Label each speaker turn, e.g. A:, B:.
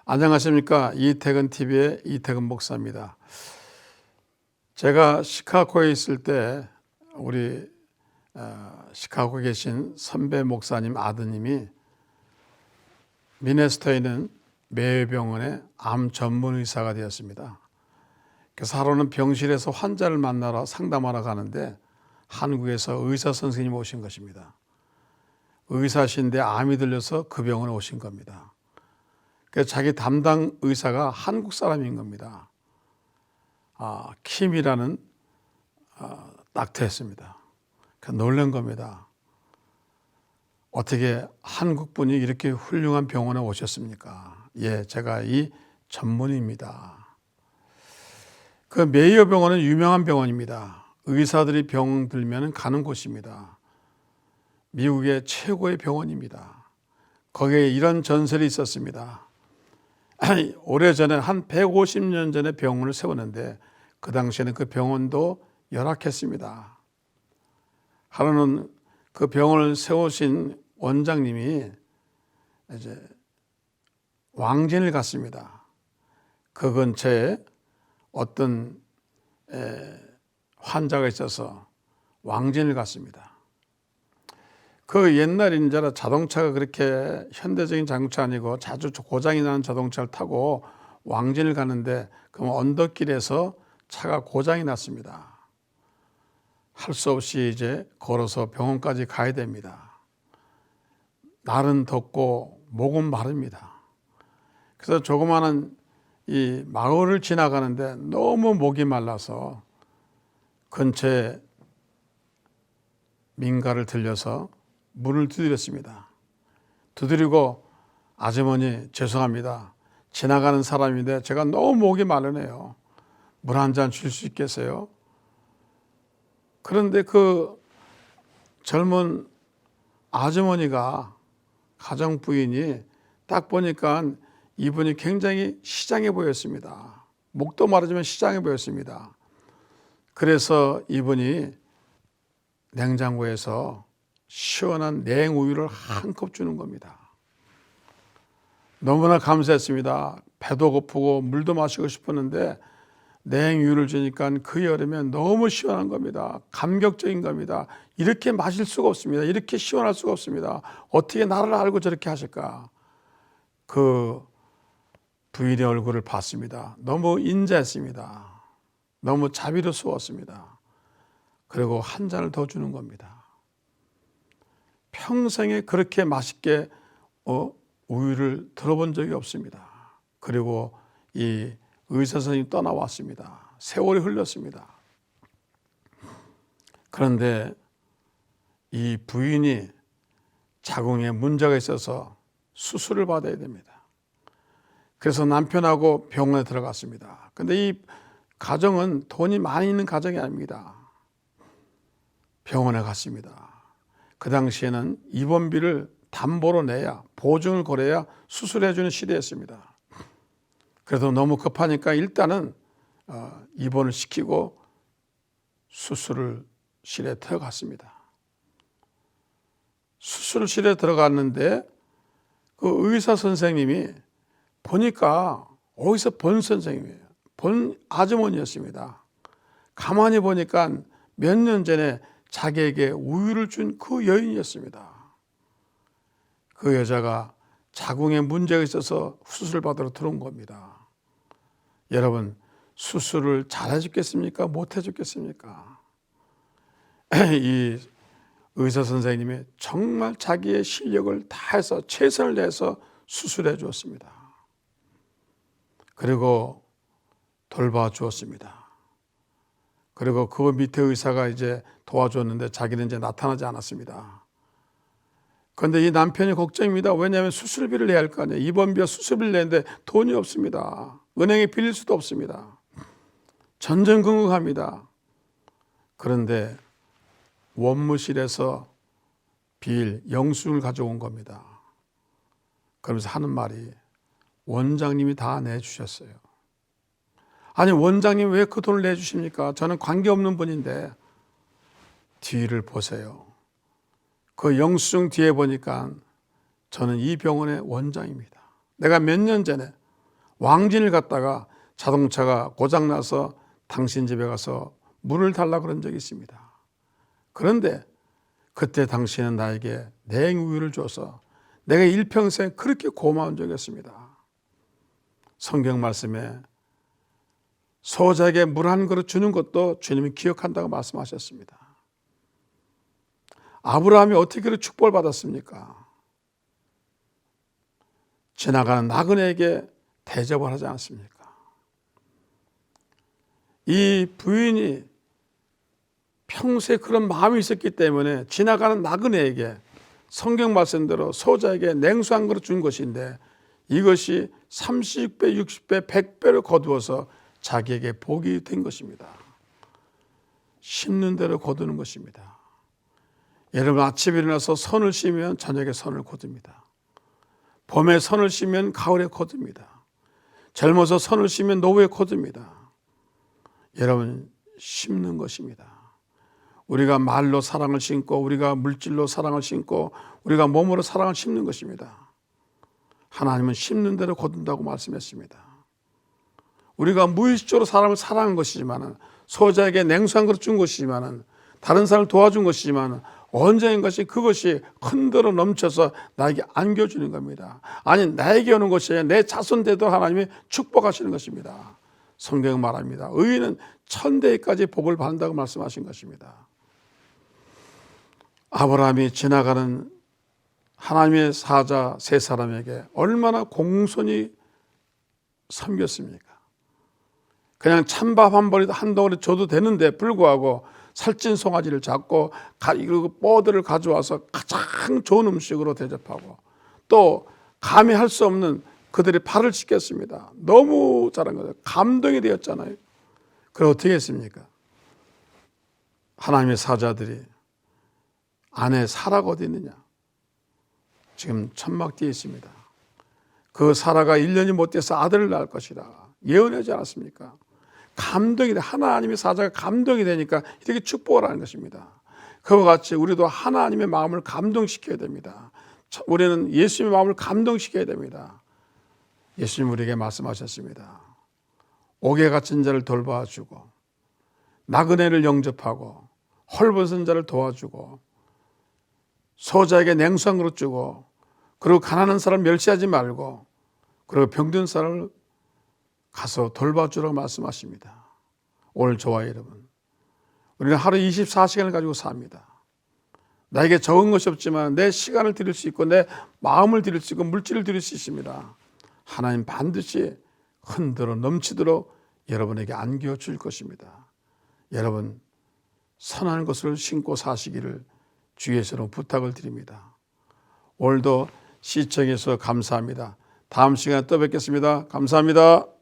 A: 안녕하십니까. 이태근 TV의 이태근 목사입니다. 제가 시카고에 있을 때 우리 시카고에 계신 선배 목사님 아드님이 미네소타에 있는 메이오 병원의 암 전문 의사가 되었습니다. 그래서 하루는 병실에서 환자를 만나러 상담하러 가는데 한국에서 의사 선생님이 오신 것입니다. 의사신데 암이 들려서 그 병원에 오신 겁니다. 그래서 자기 담당 의사가 한국 사람인 겁니다. 킴이라는 닥터였습니다. 놀란 겁니다. 어떻게 한국 분이 이렇게 훌륭한 병원에 오셨습니까? 예, 제가 이 전문의입니다. 그 메이오 병원은 유명한 병원입니다. 의사들이 병 들면 가는 곳입니다. 미국의 최고의 병원입니다. 거기에 이런 전설이 있었습니다. 오래전에 한 150년 전에 병원을 세웠는데 그 당시에는 그 병원도 열악했습니다. 하루는 그 병원을 세우신 원장님이 이제 왕진을 갔습니다. 그 근처에 어떤 환자가 있어서 왕진을 갔습니다. 그 옛날인자라 자동차가 그렇게 현대적인 자동차 아니고 자주 고장이 나는 자동차를 타고 왕진을 가는데 그 언덕길에서 차가 고장이 났습니다. 할 수 없이 이제 걸어서 병원까지 가야 됩니다. 날은 덥고 목은 마릅니다. 그래서 조그마한 이 마을을 지나가는데 너무 목이 말라서 근처에 민가를 들려서 문을 두드렸습니다. 두드리고 아주머니 죄송합니다. 지나가는 사람인데 제가 너무 목이 마르네요. 물 한 잔 줄 수 있겠어요? 그런데 그 젊은 아주머니가 가정부인이 딱 보니까 이분이 굉장히 시장해 보였습니다. 목도 마르지만 시장해 보였습니다. 그래서 이분이 냉장고에서 시원한 냉우유를 한 컵 주는 겁니다. 너무나 감사했습니다. 배도 고프고 물도 마시고 싶었는데 냉우유를 주니까 그 여름에 너무 시원한 겁니다. 감격적인 겁니다. 이렇게 마실 수가 없습니다. 이렇게 시원할 수가 없습니다. 어떻게 나를 알고 저렇게 하실까? 그 부인의 얼굴을 봤습니다. 너무 인자했습니다. 너무 자비로웠습니다. 그리고 한 잔을 더 주는 겁니다. 평생에 그렇게 맛있게 우유를 들어본 적이 없습니다. 그리고 이 의사 선생님이 떠나왔습니다. 세월이 흘렀습니다. 그런데 이 부인이 자궁에 문제가 있어서 수술을 받아야 됩니다. 그래서 남편하고 병원에 들어갔습니다. 그런데 이 가정은 돈이 많이 있는 가정이 아닙니다. 병원에 갔습니다. 그 당시에는 입원비를 담보로 내야, 보증을 걸어야 수술해 주는 시대였습니다. 그래도 너무 급하니까 일단은 입원을 시키고 수술실에 들어갔습니다. 수술실에 들어갔는데 그 의사 선생님이 보니까 어디서 본 선생님이에요. 본 아주머니였습니다. 가만히 보니까 몇 년 전에 자기에게 우유를 준 그 여인이었습니다. 그 여자가 자궁에 문제가 있어서 수술 받으러 들어온 겁니다. 여러분, 수술을 잘 해줬겠습니까? 못 해줬겠습니까? 이 의사 선생님이 정말 자기의 실력을 다해서 최선을 다해서 수술해 주었습니다. 그리고 돌봐주었습니다. 그리고 그 밑에 의사가 이제 도와줬는데 자기는 이제 나타나지 않았습니다. 그런데 이 남편이 걱정입니다. 왜냐하면 수술비를 내야 할 거 아니에요. 입원비와 수술비를 내는데 돈이 없습니다. 은행에 빌릴 수도 없습니다. 전전긍긍합니다. 그런데 원무실에서 빌 영수증을 가져온 겁니다. 그러면서 하는 말이 원장님이 다 내주셨어요. 아니 원장님 왜 그 돈을 내주십니까? 저는 관계없는 분인데. 뒤를 보세요. 그 영수증 뒤에 보니까 저는 이 병원의 원장입니다. 내가 몇 년 전에 왕진을 갔다가 자동차가 고장나서 당신 집에 가서 물을 달라 그런 적이 있습니다. 그런데 그때 당신은 나에게 냉우유를 줘서 내가 일평생 그렇게 고마운 적이 있습니다. 성경 말씀에 소자에게 물 한 그릇 주는 것도 주님이 기억한다고 말씀하셨습니다. 아브라함이 어떻게 그렇게 축복을 받았습니까? 지나가는 나그네에게 대접을 하지 않습니까? 이 부인이 평소에 그런 마음이 있었기 때문에 지나가는 나그네에게 성경 말씀대로 소자에게 냉수 한 그릇 준 것인데 이것이 30배, 60배, 100배로 거두어서 자기에게 복이 된 것입니다. 심는 대로 거두는 것입니다. 여러분 아침에 일어나서 선을 심으면 저녁에 선을 거둡니다. 봄에 선을 심으면 가을에 거둡니다. 젊어서 선을 심으면 노후에 거둡니다. 여러분 심는 것입니다. 우리가 말로 사랑을 심고 우리가 물질로 사랑을 심고 우리가 몸으로 사랑을 심는 것입니다. 하나님은 심는 대로 거둔다고 말씀했습니다. 우리가 무의식적으로 사람을 사랑한 것이지만 소자에게 냉수 한 그릇 준 것이지만 다른 사람을 도와준 것이지만 언젠가씩 그것이 흔들어 넘쳐서 나에게 안겨주는 겁니다. 아니 나에게 오는 것이 아니라 내 자손대도 하나님이 축복하시는 것입니다. 성경은 말합니다. 의인은 천대까지 복을 받는다고 말씀하신 것입니다. 아브라함이 지나가는 하나님의 사자 세 사람에게 얼마나 공손히 섬겼습니까? 그냥 찬밥 한 덩어리 줘도 되는데 불구하고 살찐 송아지를 잡고 그리고 뻐들을 가져와서 가장 좋은 음식으로 대접하고 또 감히 할 수 없는 그들의 팔을 씻겼습니다. 너무 잘한 거죠. 감동이 되었잖아요. 그럼 어떻게 했습니까? 하나님의 사자들이 아내 사라가 어디 있느냐? 지금 천막 뒤에 있습니다. 그 사라가 1년이 못 돼서 아들을 낳을 것이라 예언하지 않았습니까? 감동이 돼. 하나님의 사자가 감동이 되니까 이렇게 축복을 하는 것입니다. 그와 같이 우리도 하나님의 마음을 감동시켜야 됩니다. 우리는 예수님의 마음을 감동시켜야 됩니다. 예수님 우리에게 말씀하셨습니다. 옥에 갇힌 자를 돌봐주고 나그네를 영접하고 헐벗은 자를 도와주고 소자에게 냉수 한 그릇 주고 그리고 가난한 사람 멸시하지 말고 그리고 병든 사람을 가서 돌봐주라고 말씀하십니다. 오늘 저와 여러분 우리는 하루 24시간을 가지고 삽니다. 나에게 적은 것이 없지만 내 시간을 드릴 수 있고 내 마음을 드릴 수 있고 물질을 드릴 수 있습니다. 하나님 반드시 흔들어 넘치도록 여러분에게 안겨 줄 것입니다. 여러분 선한 것을 신고 사시기를 주의에서는 부탁을 드립니다. 오늘도 시청해서 감사합니다. 다음 시간에 또 뵙겠습니다. 감사합니다.